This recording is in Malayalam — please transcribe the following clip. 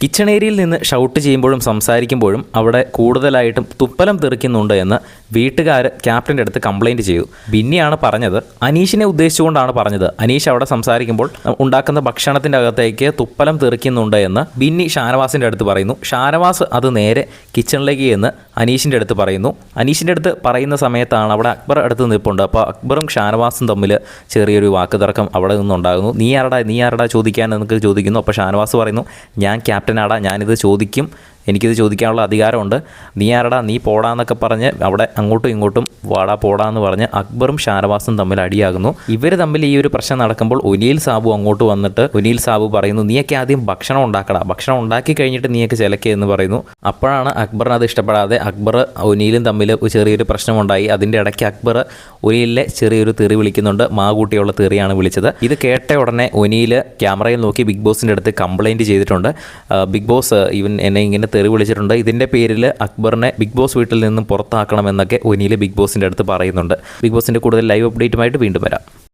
കിച്ചൺ ഏരിയയിൽ നിന്ന് ഷൗട്ട് ചെയ്യുമ്പോഴും സംസാരിക്കുമ്പോഴും അവിടെ കൂടുതലായിട്ടും തുപ്പലം തെറിക്കുന്നുണ്ട് എന്ന് വീട്ടുകാർ ക്യാപ്റ്റൻ്റെ അടുത്ത് കംപ്ലയിൻറ്റ് ചെയ്തു. ബിന്നിയാണ് പറഞ്ഞത്, അനീഷിനെ ഉദ്ദേശിച്ചുകൊണ്ടാണ് പറഞ്ഞത്. അനീഷ് അവിടെ സംസാരിക്കുമ്പോൾ ഉണ്ടാക്കുന്ന ഭക്ഷണത്തിൻ്റെ അകത്തേക്ക് തുപ്പലം തെറിക്കുന്നുണ്ട് എന്ന് ബിന്നി ഷാനവാസിൻ്റെ അടുത്ത് പറയുന്നു. ഷാനവാസ് അത് നേരെ കിച്ചണിലേക്ക് എന്ന് അനീഷിൻ്റെ അടുത്ത് പറയുന്നു. അനീഷിൻ്റെ അടുത്ത് പറയുന്ന സമയത്താണ് അവിടെ അക്ബർ അടുത്ത് നിൽപ്പുണ്ട്. അപ്പോൾ അക്ബറും ഷാനവാസും തമ്മിൽ ചെറിയൊരു വാക്കുതർക്കം അവിടെ നിന്നുണ്ടാകുന്നു. നീ ആരടാ ചോദിക്കാൻ എന്നൊക്കെ ചോദിക്കുന്നു. അപ്പോൾ ഷാനവാസ് പറയുന്നു, ഞാൻ ക്യാപ്റ്റനാടാ, ഞാനിത് ചോദിക്കും, എനിക്കിത് ചോദിക്കാനുള്ള അധികാരമുണ്ട്, നീ ആരടാ, നീ പോടാന്നൊക്കെ പറഞ്ഞ് അവിടെ അങ്ങോട്ടും ഇങ്ങോട്ടും വാടാ പോടാന്ന് പറഞ്ഞ് അക്ബറും ഷാനവാസും തമ്മിൽ അടിയാകുന്നു. ഇവർ തമ്മിൽ ഈ ഒരു പ്രശ്നം നടക്കുമ്പോൾ ഒനീൽ സാബു അങ്ങോട്ട് വന്നിട്ട് ഒനീൽ സാബു പറയുന്നു, നീയൊക്കെ ആദ്യം ഭക്ഷണം ഉണ്ടാക്കടാ, ഭക്ഷണം ഉണ്ടാക്കി കഴിഞ്ഞിട്ട് നീയൊക്കെ ചിലക്കുക എന്ന് പറയുന്നു. അപ്പോഴാണ് അക്ബറിന് അത് ഇഷ്ടപ്പെടാതെ അക്ബർ ഒനീലും തമ്മിൽ ചെറിയൊരു പ്രശ്നമുണ്ടായി. അതിൻ്റെ ഇടയ്ക്ക് അക്ബർ ഒനീലിനെ ചെറിയൊരു തെറി വിളിക്കുന്നുണ്ട്. മാകൂട്ടിയുള്ള തെറിയാണ് വിളിച്ചത്. ഇത് കേട്ട ഉടനെ ഒനീൽ ക്യാമറയിൽ നോക്കി ബിഗ് ബോസിൻ്റെ അടുത്ത് കംപ്ലയിൻറ്റ് ചെയ്തിട്ടുണ്ട്. ബിഗ് ബോസ് ഇവൻ എന്നെ ഇങ്ങനെ തെറി വിളിച്ചിട്ടുണ്ട്, ഇതിൻ്റെ പേരിൽ അക്ബറിനെ ബിഗ് ബോസ് വീട്ടിൽ നിന്നും പുറത്താക്കണമെന്നൊക്കെ ഒനീൽ ബിഗ് ബോസിൻ്റെ അടുത്ത് പറയുന്നുണ്ട്. ബിഗ് ബോസിൻ്റെ കൂടുതൽ ലൈവ് അപ്ഡേറ്റുമായിട്ട് വീണ്ടും വരാം.